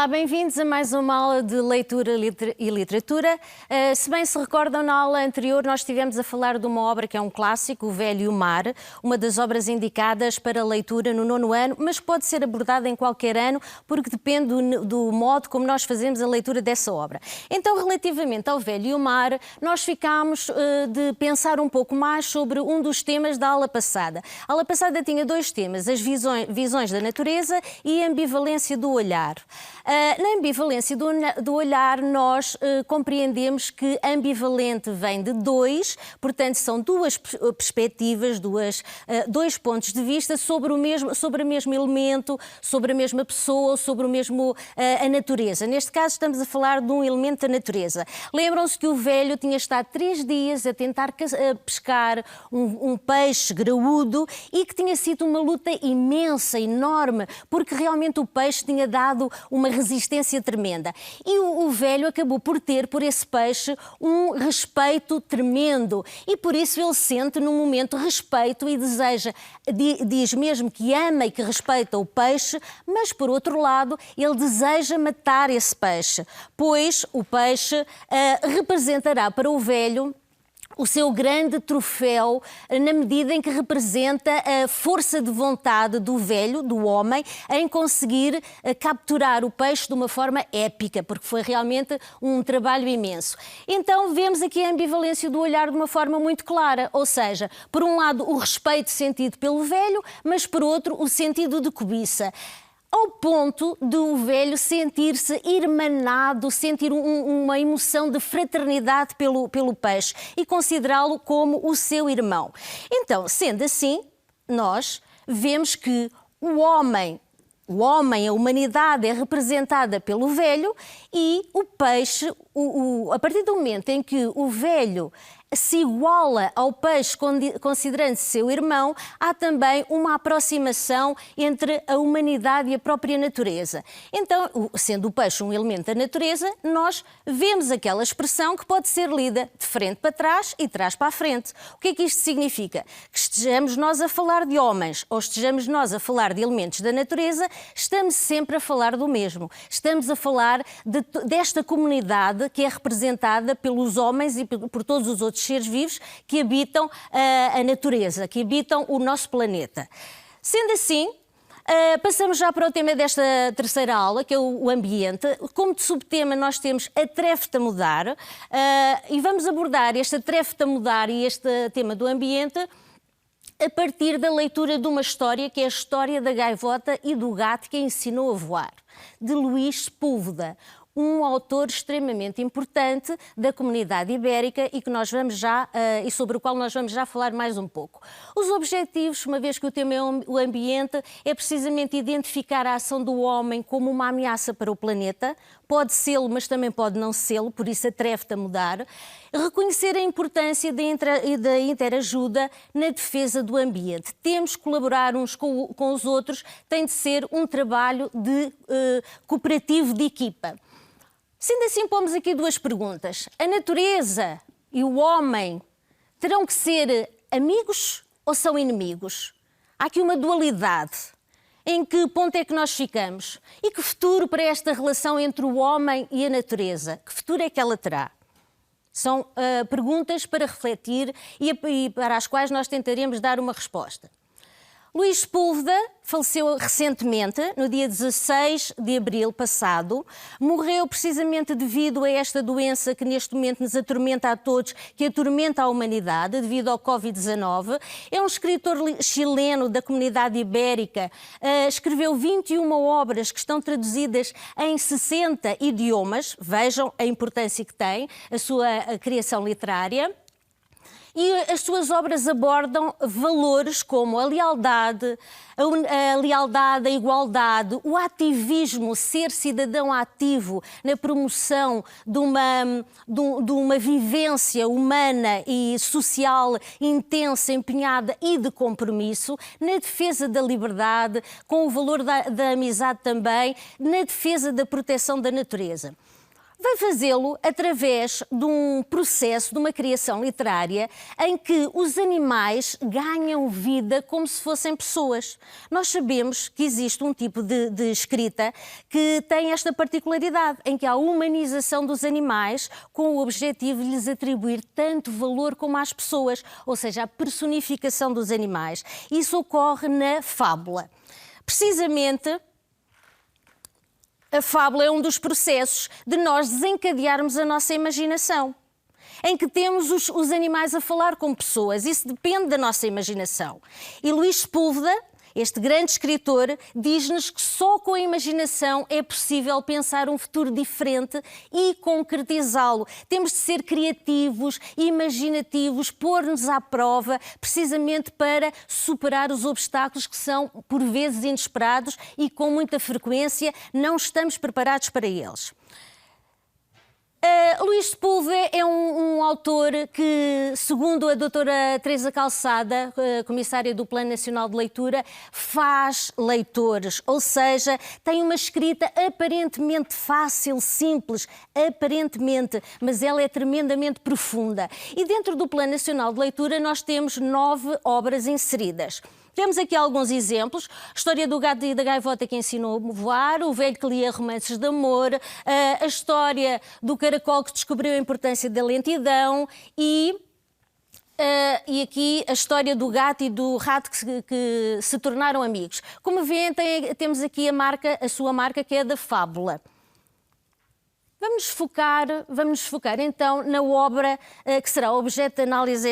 Olá, bem-vindos a mais uma aula de leitura e literatura. Se bem se recordam, na aula anterior nós estivemos a falar de uma obra que é um clássico, O Velho e o Mar, uma das obras indicadas para leitura no 9º ano, mas pode ser abordada em qualquer ano, porque depende do modo como nós fazemos a leitura dessa obra. Então, relativamente ao Velho e o Mar, nós ficámos de pensar um pouco mais sobre um dos temas da aula passada. A aula passada tinha dois temas, as visões da natureza e a ambivalência do olhar. Na ambivalência do olhar, nós compreendemos que ambivalente vem de dois, portanto, são duas perspectivas, dois pontos de vista sobre o mesmo elemento, sobre a mesma pessoa, sobre a natureza. Neste caso, estamos a falar de um elemento da natureza. Lembram-se que o velho tinha estado 3 dias a tentar pescar um peixe graúdo e que tinha sido uma luta imensa, enorme, porque realmente o peixe tinha dado uma resistência tremenda. E o velho acabou por ter, por esse peixe, um respeito tremendo. E por isso ele sente, num momento, respeito e deseja, diz mesmo que ama e que respeita o peixe, mas, por outro lado, ele deseja matar esse peixe, pois o peixe representará para o velho o seu grande troféu, na medida em que representa a força de vontade do velho, do homem, em conseguir capturar o peixe de uma forma épica, porque foi realmente um trabalho imenso. Então vemos aqui a ambivalência do olhar de uma forma muito clara, ou seja, por um lado o respeito sentido pelo velho, mas por outro o sentido de cobiça. Ao ponto do velho sentir-se irmanado, sentir uma emoção de fraternidade pelo peixe e considerá-lo como o seu irmão. Então, sendo assim, nós vemos que o homem, a humanidade é representada pelo velho e o peixe, a partir do momento em que o velho se iguala ao peixe considerando-se seu irmão, há também uma aproximação entre a humanidade e a própria natureza. Então, sendo o peixe um elemento da natureza, nós vemos aquela expressão que pode ser lida de frente para trás e de trás para a frente. O que é que isto significa? Que estejamos nós a falar de homens ou estejamos nós a falar de elementos da natureza, estamos sempre a falar do mesmo. Estamos a falar desta comunidade que é representada pelos homens e por todos os outros seres vivos que habitam a natureza, que habitam o nosso planeta. Sendo assim, passamos já para o tema desta terceira aula, que é o ambiente. Como de subtema nós temos Atreve-te a mudar, e vamos abordar este Atreve-te a mudar e este tema do ambiente a partir da leitura de uma história que é a história da gaivota e do gato que a ensinou a voar, de Luís Sepúlveda, um autor extremamente importante da comunidade ibérica e que nós vamos e sobre o qual nós vamos já falar mais um pouco. Os objetivos, uma vez que o tema é o ambiente, é precisamente identificar a ação do homem como uma ameaça para o planeta, pode sê-lo, mas também pode não sê-lo, por isso atreve-te a mudar, reconhecer a importância da interajuda na defesa do ambiente. Temos que colaborar uns com os outros, tem de ser um trabalho cooperativo de equipa. Sendo assim, pomos aqui 2 perguntas. A natureza e o homem terão que ser amigos ou são inimigos? Há aqui uma dualidade. Em que ponto é que nós ficamos? E que futuro para esta relação entre o homem e a natureza? Que futuro é que ela terá? São perguntas para refletir e para as quais nós tentaremos dar uma resposta. Luís Sepúlveda faleceu recentemente, no dia 16 de abril passado. Morreu precisamente devido a esta doença que neste momento nos atormenta a todos, que atormenta a humanidade, devido ao Covid-19. É um escritor chileno da comunidade ibérica. Escreveu 21 obras que estão traduzidas em 60 idiomas. Vejam a importância que tem a sua criação literária. E as suas obras abordam valores como a lealdade, a igualdade, o ativismo, ser cidadão ativo na promoção de uma vivência humana e social intensa, empenhada e de compromisso, na defesa da liberdade, com o valor da amizade também, na defesa da proteção da natureza. vai fazê-lo através de um processo, de uma criação literária, em que os animais ganham vida como se fossem pessoas. Nós sabemos que existe um tipo de escrita que tem esta particularidade, em que há a humanização dos animais com o objetivo de lhes atribuir tanto valor como às pessoas, ou seja, a personificação dos animais. Isso ocorre na fábula. Precisamente, a fábula é um dos processos de nós desencadearmos a nossa imaginação, em que temos os animais a falar como pessoas. Isso depende da nossa imaginação. E Luís Sepúlveda, este grande escritor, diz-nos que só com a imaginação é possível pensar um futuro diferente e concretizá-lo. Temos de ser criativos, imaginativos, pôr-nos à prova, precisamente para superar os obstáculos que são, por vezes, inesperados e, com muita frequência, não estamos preparados para eles. Luís Sepúlveda é um autor que, segundo a doutora Teresa Calçada, comissária do Plano Nacional de Leitura, faz leitores, ou seja, tem uma escrita aparentemente fácil, simples, aparentemente, mas ela é tremendamente profunda. E dentro do Plano Nacional de Leitura nós temos 9 obras inseridas. Temos aqui alguns exemplos: a história do gato e da gaivota que ensinou a voar, o velho que lia romances de amor, a história do caracol que descobriu a importância da lentidão e aqui a história do gato e do rato que se tornaram amigos. Como veem, temos aqui a sua marca, que é da fábula. Vamos nos focar então na obra que será objeto de análise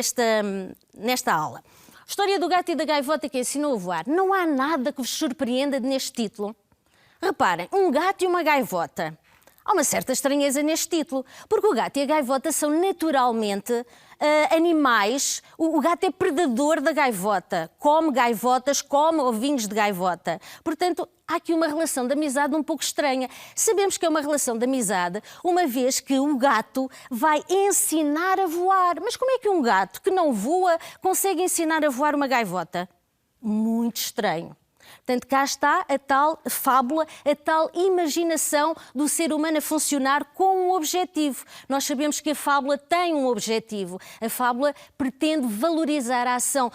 nesta aula. História do gato e da gaivota que ensinou a voar. Não há nada que vos surpreenda neste título. Reparem, um gato e uma gaivota. Há uma certa estranheza neste título, porque o gato e a gaivota são naturalmente animais. O gato é predador da gaivota, come gaivotas, come ovinhos de gaivota. Portanto, há aqui uma relação de amizade um pouco estranha. Sabemos que é uma relação de amizade, uma vez que o gato vai ensinar a voar. Mas como é que um gato que não voa consegue ensinar a voar uma gaivota? Muito estranho. Portanto, cá está a tal fábula, a tal imaginação do ser humano a funcionar com um objetivo. Nós sabemos que a fábula tem um objetivo. A fábula pretende valorizar a ação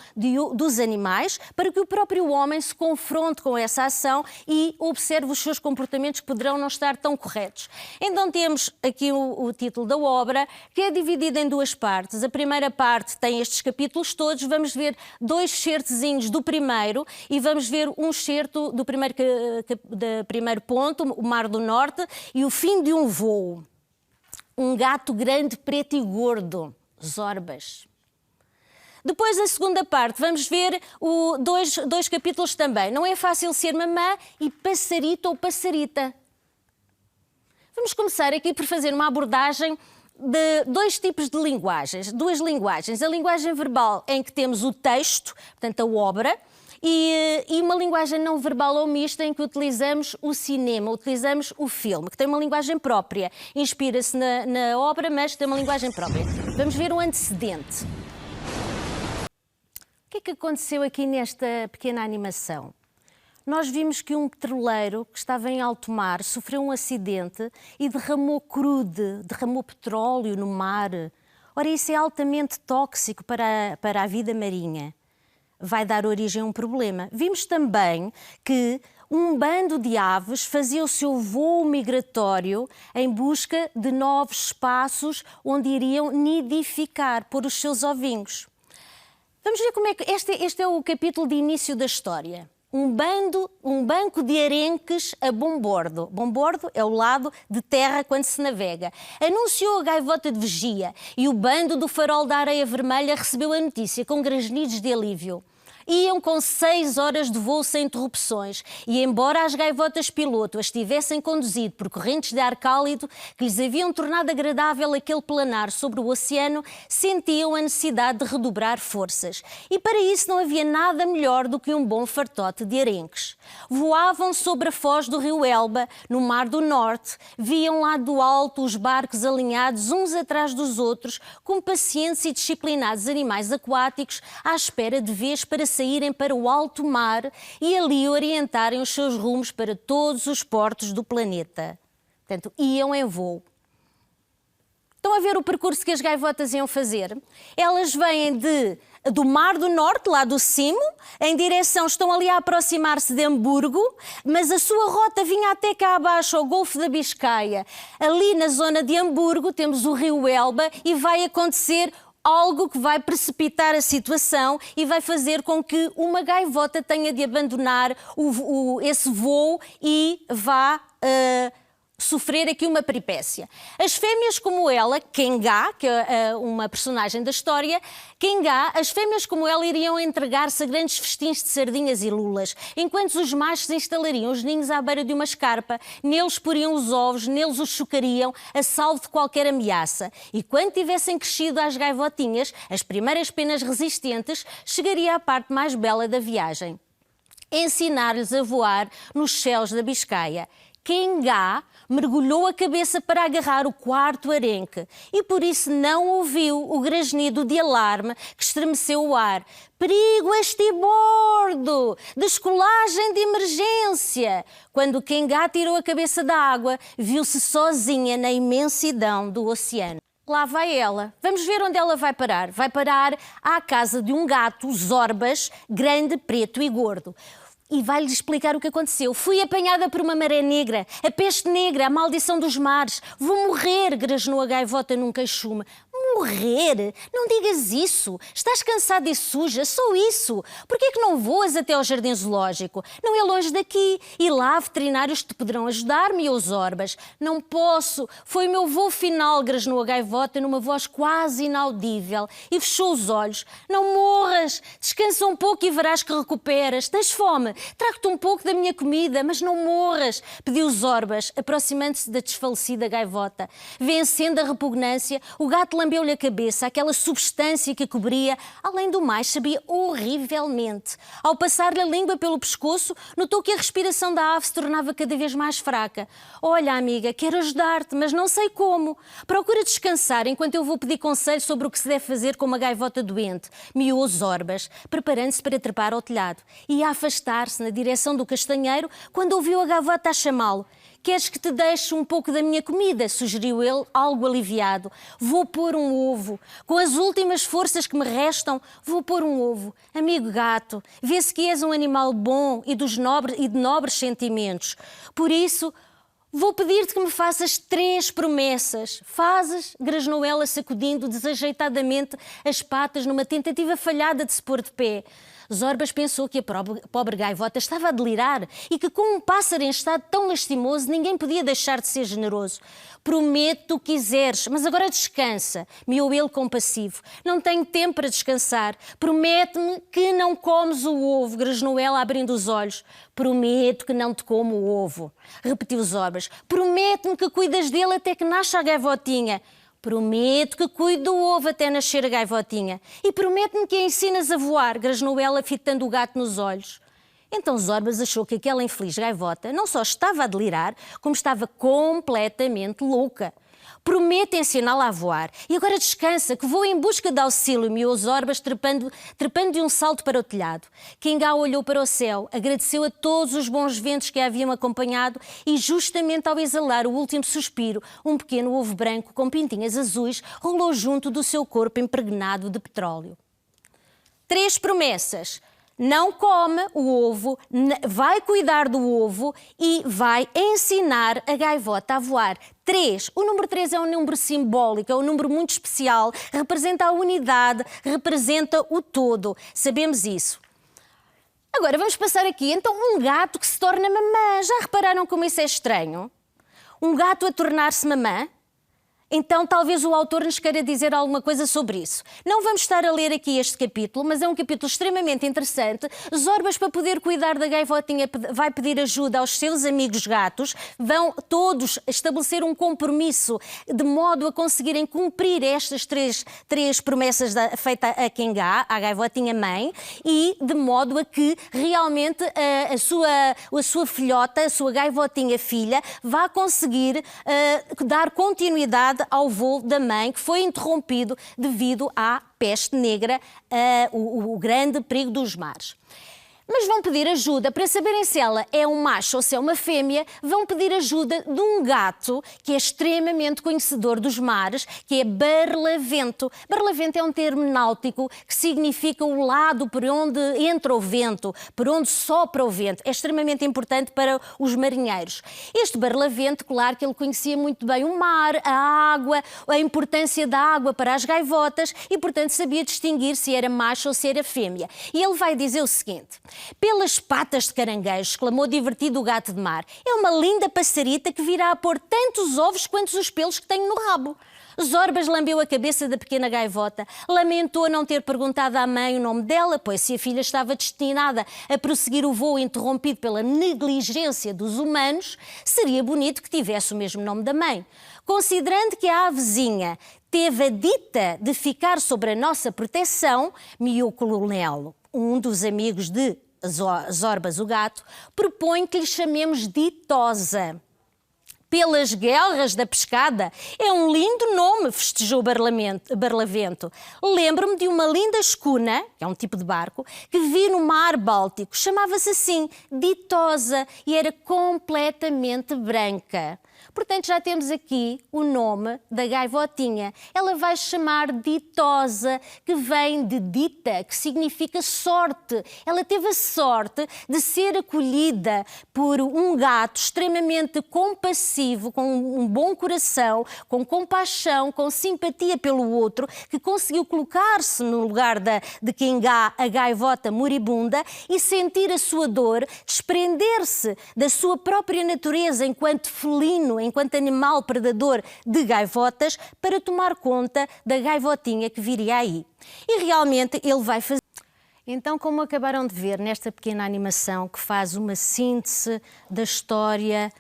dos animais para que o próprio homem se confronte com essa ação e observe os seus comportamentos que poderão não estar tão corretos. Então temos aqui o título da obra, que é dividido em 2 partes. A primeira parte tem estes capítulos todos. Vamos ver 2 certezinhos do primeiro e vamos ver um excerto do primeiro ponto, o Mar do Norte, e o fim de um voo. Um gato grande, preto e gordo, Zorbas. Depois, a segunda parte, vamos ver dois capítulos também. Não é fácil ser mamã e passarito ou passarita. Vamos começar aqui por fazer uma abordagem de 2 tipos de linguagens, 2 linguagens. A linguagem verbal, em que temos o texto, portanto a obra, e uma linguagem não verbal ou mista, em que utilizamos o cinema, utilizamos o filme, que tem uma linguagem própria. Inspira-se na obra, mas tem uma linguagem própria. Vamos ver o antecedente. O que é que aconteceu aqui nesta pequena animação? Nós vimos que um petroleiro que estava em alto mar sofreu um acidente e derramou crude, derramou petróleo no mar. Ora, isso é altamente tóxico para a vida marinha. Vai dar origem a um problema. Vimos também que um bando de aves fazia o seu voo migratório em busca de novos espaços onde iriam nidificar, pôr os seus ovinhos. Vamos ver como é que... Este é o capítulo de início da história. Um banco de arenques a bombordo. Bombordo é o lado de terra quando se navega. Anunciou a gaivota de vigia e o bando do farol da areia vermelha recebeu a notícia com grasnidos de alívio. Iam com 6 horas de voo sem interrupções e, embora as gaivotas piloto as tivessem conduzido por correntes de ar cálido que lhes haviam tornado agradável aquele planar sobre o oceano, sentiam a necessidade de redobrar forças. E para isso não havia nada melhor do que um bom fartote de arenques. Voavam sobre a foz do rio Elba, no Mar do Norte, viam lá do alto os barcos alinhados uns atrás dos outros, como pacientes e disciplinados animais aquáticos à espera de vez para saírem para o alto mar e ali orientarem os seus rumos para todos os portos do planeta. Portanto, iam em voo. Estão a ver o percurso que as gaivotas iam fazer? Elas vêm do Mar do Norte, lá do cimo, em direção, estão ali a aproximar-se de Hamburgo, mas a sua rota vinha até cá abaixo, ao Golfo da Biscaia. Ali na zona de Hamburgo temos o rio Elba e vai acontecer algo que vai precipitar a situação e vai fazer com que uma gaivota tenha de abandonar esse voo e vá sofrer aqui uma peripécia. As fêmeas como ela, Kengá, que é uma personagem da história, Kengá, as fêmeas como ela iriam entregar-se a grandes festins de sardinhas e lulas, enquanto os machos instalariam os ninhos à beira de uma escarpa, neles poriam os ovos, neles os chocariam, a salvo de qualquer ameaça. E quando tivessem crescido as gaivotinhas, as primeiras penas resistentes, chegaria à parte mais bela da viagem: ensinar-lhes a voar nos céus da Biscaia. Kengá mergulhou a cabeça para agarrar o quarto arenque e por isso não ouviu o grasnido de alarme que estremeceu o ar. Perigo a estibordo! Descolagem de emergência! Quando Kengá tirou a cabeça da água, viu-se sozinha na imensidão do oceano. Lá vai ela. Vamos ver onde ela vai parar. Vai parar à casa de um gato, Zorbas, grande, preto e gordo. E vai-lhe explicar o que aconteceu. Fui apanhada por uma maré negra, a peste negra, a maldição dos mares. Vou morrer, grasnou a gaivota num queixume. Morrer? Não digas isso. Estás cansada e suja, só isso. Por que é que não voas até ao jardim zoológico? Não é longe daqui. E lá veterinários te poderão ajudar-me, os Zorbas. Não posso. Foi o meu voo final, grasnou a gaivota numa voz quase inaudível. E fechou os olhos. Não morras. Descansa um pouco e verás que recuperas. Tens fome? Trago-te um pouco da minha comida, mas não morras, pediu Zorbas, aproximando-se da desfalecida gaivota. Vencendo a repugnância, o gato lambeu-lhe a cabeça, aquela substância que a cobria, além do mais, sabia horrivelmente. Ao passar-lhe a língua pelo pescoço, notou que a respiração da ave se tornava cada vez mais fraca. Olha, amiga, quero ajudar-te, mas não sei como. Procura descansar enquanto eu vou pedir conselho sobre o que se deve fazer com uma gaivota doente, miou Zorbas, preparando-se para trepar ao telhado. E a afastar-se na direção do castanheiro quando ouviu a gaivota a chamá-lo. Queres que te deixe um pouco da minha comida? Sugeriu ele, algo aliviado. Vou pôr um ovo. Com as últimas forças que me restam, vou pôr um ovo. Amigo gato, vê-se que és um animal bom e de nobres sentimentos. Por isso, vou pedir-te que me faças 3 promessas. Fazes? Grasnou ela, sacudindo desajeitadamente as patas numa tentativa falhada de se pôr de pé. Zorbas pensou que a pobre gaivota estava a delirar e que com um pássaro em estado tão lastimoso ninguém podia deixar de ser generoso. Prometo o que quiseres, mas agora descansa, miou ele compassivo. Não tenho tempo para descansar. Promete-me que não comes o ovo, grasnou ela abrindo os olhos. Prometo que não te como o ovo, repetiu Zorbas. Promete-me que cuidas dele até que nasça a gaivotinha. Prometo que cuido do ovo até nascer a gaivotinha. E promete-me que a ensinas a voar, grasnou ela, fitando o gato nos olhos. Então Zorbas achou que aquela infeliz gaivota não só estava a delirar, como estava completamente louca. Prometo ensiná-la a voar. E agora descansa, que vou em busca de auxílio, miou Zorbas, trepando de um salto para o telhado. Kengá olhou para o céu, agradeceu a todos os bons ventos que a haviam acompanhado e, justamente ao exalar o último suspiro, um pequeno ovo branco com pintinhas azuis rolou junto do seu corpo impregnado de petróleo. 3 promessas. Não come o ovo, vai cuidar do ovo e vai ensinar a gaivota a voar. 3. O número 3 é um número simbólico, é um número muito especial, representa a unidade, representa o todo. Sabemos isso. Agora vamos passar aqui, então, um gato que se torna mamã. Já repararam como isso é estranho? Um gato a tornar-se mamã? Então, talvez o autor nos queira dizer alguma coisa sobre isso. Não vamos estar a ler aqui este capítulo, mas é um capítulo extremamente interessante. Zorbas, para poder cuidar da gaivotinha, vai pedir ajuda aos seus amigos gatos. Vão todos estabelecer um compromisso de modo a conseguirem cumprir estas três promessas feitas a Kengá, à gaivotinha mãe, e de modo a que realmente a sua filhota, a sua gaivotinha filha, vá conseguir dar continuidade ao voo da mãe, que foi interrompido devido à peste negra, o grande perigo dos mares. Mas vão pedir ajuda para saberem se ela é um macho ou se é uma fêmea, vão pedir ajuda de um gato que é extremamente conhecedor dos mares, que é barlavento. Barlavento é um termo náutico que significa o lado por onde entra o vento, por onde sopra o vento. É extremamente importante para os marinheiros. Este barlavento, claro que ele conhecia muito bem o mar, a água, a importância da água para as gaivotas e, portanto, sabia distinguir se era macho ou se era fêmea. E ele vai dizer o seguinte: pelas patas de caranguejo, exclamou divertido o gato de mar, é uma linda passarita que virá a pôr tantos ovos quantos os pelos que tenho no rabo. Zorbas lambeu a cabeça da pequena gaivota, lamentou não ter perguntado à mãe o nome dela, pois se a filha estava destinada a prosseguir o voo interrompido pela negligência dos humanos, seria bonito que tivesse o mesmo nome da mãe. Considerando que a avezinha teve a dita de ficar sob a nossa proteção, miou Colonel, um dos amigos de Zorbas o gato, propõe que lhe chamemos Ditosa. Pelas guerras da pescada, é um lindo nome, festejou Barlavento. Lembro-me de uma linda escuna, que é um tipo de barco, que vi no mar Báltico. Chamava-se assim, Ditosa, e era completamente branca. Portanto, já temos aqui o nome da gaivotinha. Ela vai chamar Ditosa, que vem de dita, que significa sorte. Ela teve a sorte de ser acolhida por um gato extremamente compassivo, com um bom coração, com compaixão, com simpatia pelo outro, que conseguiu colocar-se no lugar de Kengá, a gaivota moribunda, e sentir a sua dor, desprender-se da sua própria natureza enquanto felino, enquanto animal predador de gaivotas, para tomar conta da gaivotinha que viria aí. E realmente ele vai fazer. Então, como acabaram de ver nesta pequena animação que faz uma síntese da história,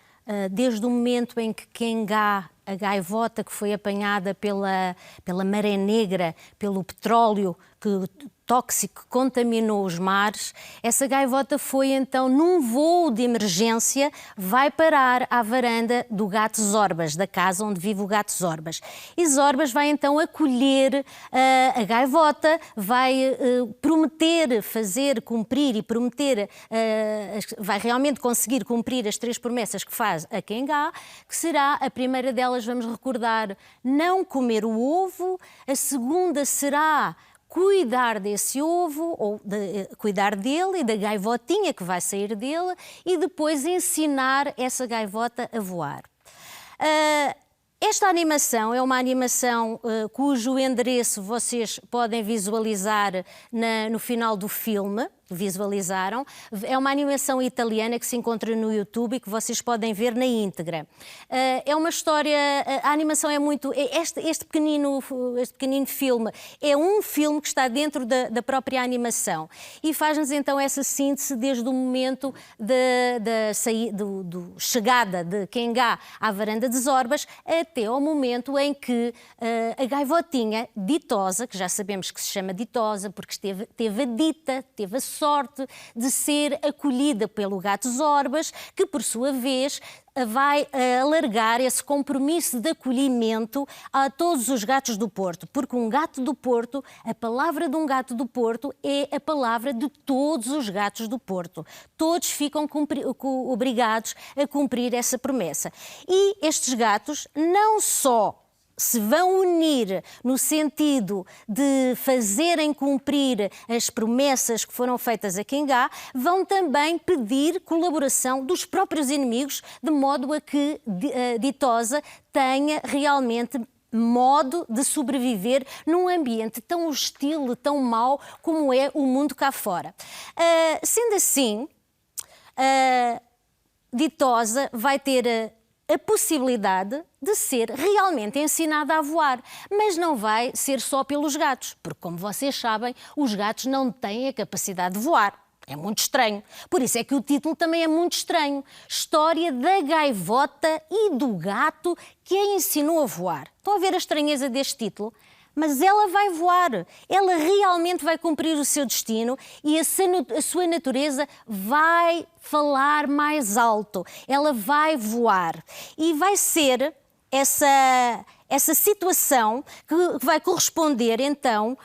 desde o momento em que Kengá, a gaivota que foi apanhada pela maré negra, pelo petróleo tóxico que contaminou os mares, essa gaivota foi então, num voo de emergência, vai parar à varanda do gato Zorbas, da casa onde vive o gato Zorbas. E Zorbas vai então acolher a gaivota, vai prometer fazer, cumprir e prometer, vai realmente conseguir cumprir as 3 promessas que faz a Kengá, que será, a primeira delas, vamos recordar, não comer o ovo, a segunda será cuidar desse ovo, ou cuidar dele e da gaivotinha que vai sair dele, e depois ensinar essa gaivota a voar. Esta animação é uma animação cujo endereço vocês podem visualizar no final do filme. Visualizaram. É uma animação italiana que se encontra no YouTube e que vocês podem ver na íntegra. É uma história, a animação é muito... Este pequenino filme é um filme que está dentro da própria animação e faz-nos então essa síntese desde o momento da chegada de Kengá à varanda de Zorbas até ao momento em que a gaivotinha Ditosa, que já sabemos que se chama Ditosa porque teve a dita, teve a sorte de ser acolhida pelo gato Zorbas, que por sua vez vai alargar esse compromisso de acolhimento a todos os gatos do Porto, porque um gato do Porto, a palavra de um gato do Porto é a palavra de todos os gatos do Porto. Todos ficam obrigados a cumprir essa promessa. E estes gatos não só se vão unir no sentido de fazerem cumprir as promessas que foram feitas a Kengá, vão também pedir colaboração dos próprios inimigos, de modo a que Ditosa tenha realmente modo de sobreviver num ambiente tão hostil, tão mau como é o mundo cá fora. Sendo assim, Ditosa vai ter a possibilidade de ser realmente ensinada a voar, mas não vai ser só pelos gatos, porque, como vocês sabem, os gatos não têm a capacidade de voar. É muito estranho. Por isso é que o título também é muito estranho. História da gaivota e do gato que a ensinou a voar. Estão a ver a estranheza deste título? Mas ela vai voar, ela realmente vai cumprir o seu destino e a sua natureza vai falar mais alto, ela vai voar. E vai ser essa situação que vai corresponder então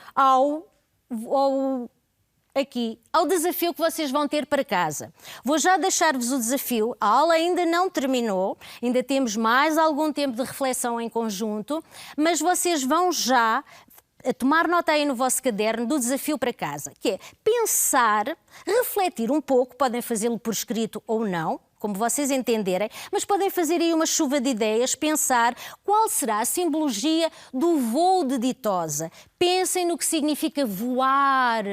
aqui ao desafio que vocês vão ter para casa. Vou já deixar-vos o desafio, a aula ainda não terminou, ainda temos mais algum tempo de reflexão em conjunto, mas vocês vão já a tomar nota aí no vosso caderno do desafio para casa, que é pensar, refletir um pouco, podem fazê-lo por escrito ou não, como vocês entenderem, mas podem fazer aí uma chuva de ideias, pensar qual será a simbologia do voo de ditosa. Pensem no que significa voar.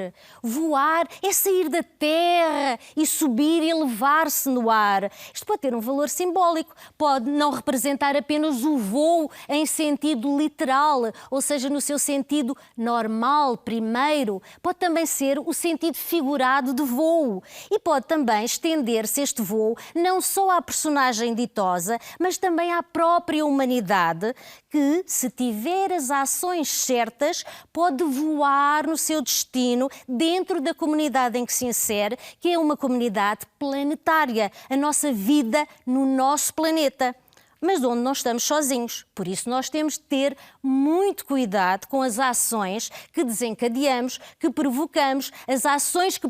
Voar é sair da terra e subir e elevar-se no ar. Isto pode ter um valor simbólico, pode não representar apenas o voo em sentido literal, ou seja, no seu sentido normal, primeiro. Pode também ser o sentido figurado de voo. E pode também estender-se este voo não só à personagem ditosa, mas também à própria humanidade, que, se tiver as ações certas, pode voar no seu destino dentro da comunidade em que se insere, que é uma comunidade planetária, a nossa vida no nosso planeta. Mas onde não estamos sozinhos. Por isso nós temos de ter muito cuidado com as ações que desencadeamos, que provocamos, as ações que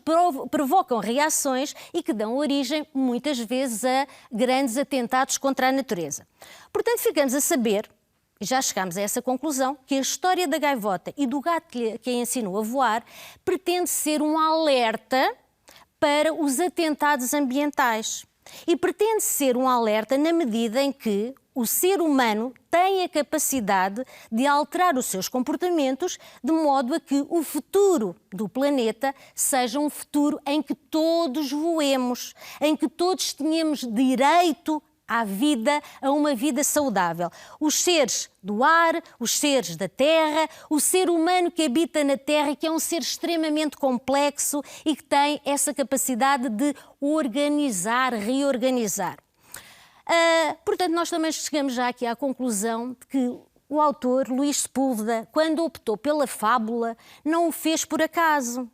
provocam reações e que dão origem, muitas vezes, a grandes atentados contra a natureza. Portanto, ficamos a saber, e já chegamos a essa conclusão, que a história da gaivota e do gato que a ensinou a voar pretende ser um alerta para os atentados ambientais. E pretende ser um alerta na medida em que o ser humano tem a capacidade de alterar os seus comportamentos de modo a que o futuro do planeta seja um futuro em que todos voemos, em que todos tenhamos direito à vida, a uma vida saudável. Os seres do ar, os seres da terra, o ser humano que habita na terra, que é um ser extremamente complexo e que tem essa capacidade de organizar, reorganizar. Portanto, nós também chegamos já aqui à conclusão de que o autor, Luís Sepúlveda, quando optou pela fábula, não o fez por acaso.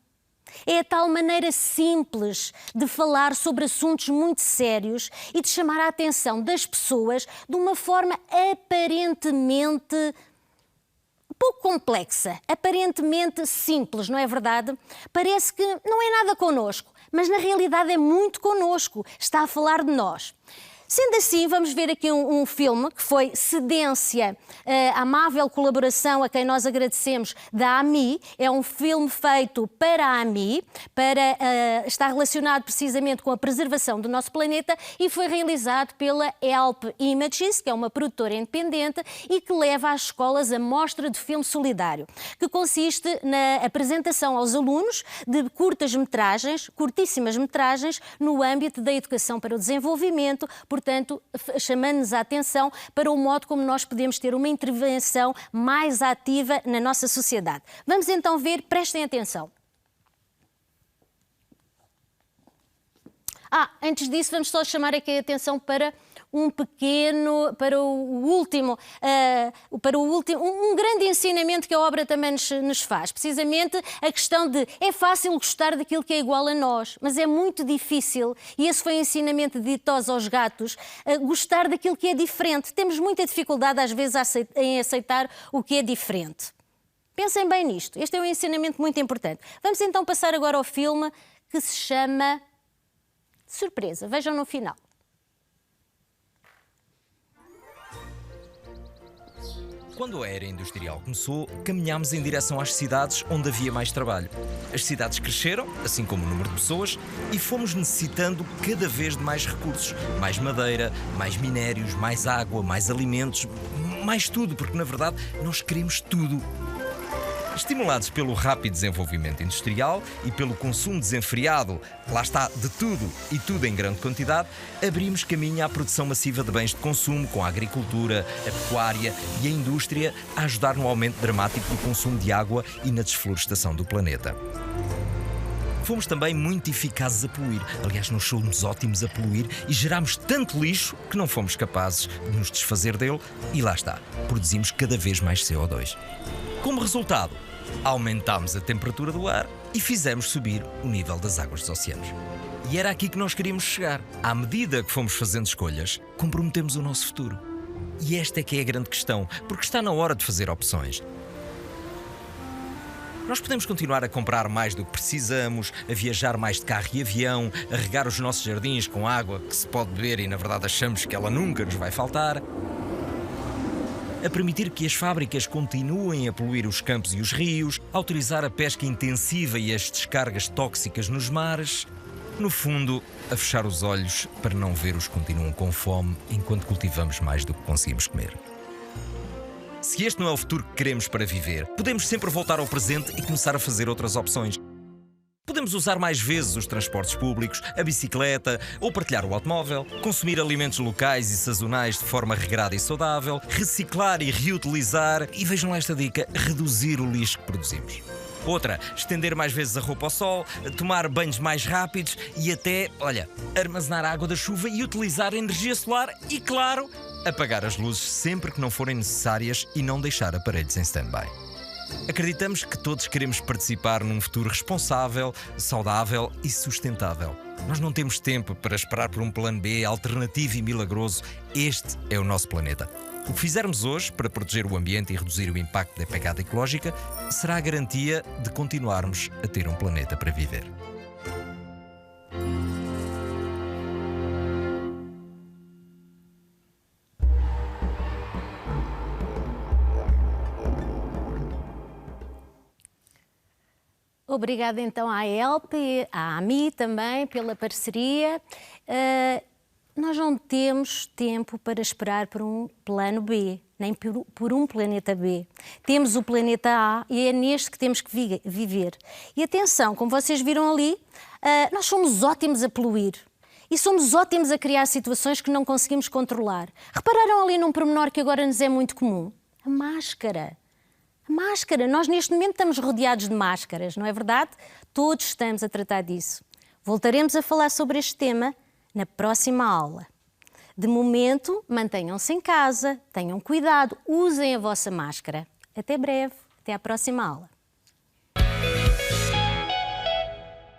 É a tal maneira simples de falar sobre assuntos muito sérios e de chamar a atenção das pessoas de uma forma aparentemente pouco complexa, aparentemente simples, não é verdade? Parece que não é nada connosco, mas na realidade é muito connosco, está a falar de nós. Sendo assim, vamos ver aqui um filme que foi cedência, a amável colaboração a quem nós agradecemos da AMI. É um filme feito para a AMI, está relacionado precisamente com a preservação do nosso planeta e foi realizado pela Help Images, que é uma produtora independente e que leva às escolas a mostra de filme solidário, que consiste na apresentação aos alunos de curtas-metragens, curtíssimas metragens, no âmbito da educação para o desenvolvimento, portanto, chamando-nos a atenção para o modo como nós podemos ter uma intervenção mais ativa na nossa sociedade. Vamos então ver, prestem atenção. Antes disso, vamos só chamar aqui a atenção para um grande ensinamento que a obra também nos faz. Precisamente a questão de é fácil gostar daquilo que é igual a nós, mas é muito difícil, e esse foi o ensinamento de ditosa aos gatos, gostar daquilo que é diferente. Temos muita dificuldade às vezes em aceitar o que é diferente. Pensem bem nisto, este é um ensinamento muito importante. Vamos então passar agora ao filme que se chama Surpresa. Vejam no final. Quando a era industrial começou, caminhámos em direção às cidades onde havia mais trabalho. As cidades cresceram, assim como o número de pessoas, e fomos necessitando cada vez de mais recursos. Mais madeira, mais minérios, mais água, mais alimentos, mais tudo, porque na verdade nós queremos tudo. Estimulados pelo rápido desenvolvimento industrial e pelo consumo desenfreado, lá está, de tudo e tudo em grande quantidade, abrimos caminho à produção massiva de bens de consumo, com a agricultura, a pecuária e a indústria a ajudar no aumento dramático do consumo de água e na desflorestação do planeta. Fomos também muito eficazes a poluir. Aliás, nós somos ótimos a poluir e gerámos tanto lixo que não fomos capazes de nos desfazer dele e lá está, produzimos cada vez mais CO2. Como resultado, aumentámos a temperatura do ar e fizemos subir o nível das águas dos oceanos. E era aqui que nós queríamos chegar. À medida que fomos fazendo escolhas, comprometemos o nosso futuro. E esta é que é a grande questão, porque está na hora de fazer opções. Nós podemos continuar a comprar mais do que precisamos, a viajar mais de carro e avião, a regar os nossos jardins com água que se pode beber e na verdade achamos que ela nunca nos vai faltar, a permitir que as fábricas continuem a poluir os campos e os rios, a autorizar a pesca intensiva e as descargas tóxicas nos mares. No fundo, a fechar os olhos para não ver os que continuam com fome enquanto cultivamos mais do que conseguimos comer. Se este não é o futuro que queremos para viver, podemos sempre voltar ao presente e começar a fazer outras opções. Podemos usar mais vezes os transportes públicos, a bicicleta ou partilhar o automóvel, consumir alimentos locais e sazonais de forma regrada e saudável, reciclar e reutilizar e, vejam lá esta dica, reduzir o lixo que produzimos. Outra, estender mais vezes a roupa ao sol, tomar banhos mais rápidos e até, armazenar a água da chuva e utilizar a energia solar e, claro, apagar as luzes sempre que não forem necessárias e não deixar aparelhos em stand-by. Acreditamos que todos queremos participar num futuro responsável, saudável e sustentável. Nós não temos tempo para esperar por um plano B alternativo e milagroso. Este é o nosso planeta. O que fizermos hoje para proteger o ambiente e reduzir o impacto da pegada ecológica será a garantia de continuarmos a ter um planeta para viver. Obrigada então à ELP e à AMI também pela parceria. Nós não temos tempo para esperar por um plano B, nem por um planeta B. Temos o planeta A e é neste que temos que viver. E atenção, como vocês viram ali, nós somos ótimos a poluir. E somos ótimos a criar situações que não conseguimos controlar. Repararam ali num pormenor que agora nos é muito comum? A máscara. A máscara. Nós neste momento estamos rodeados de máscaras, não é verdade? Todos estamos a tratar disso. Voltaremos a falar sobre este tema na próxima aula. De momento, mantenham-se em casa, tenham cuidado, usem a vossa máscara. Até breve, até à próxima aula.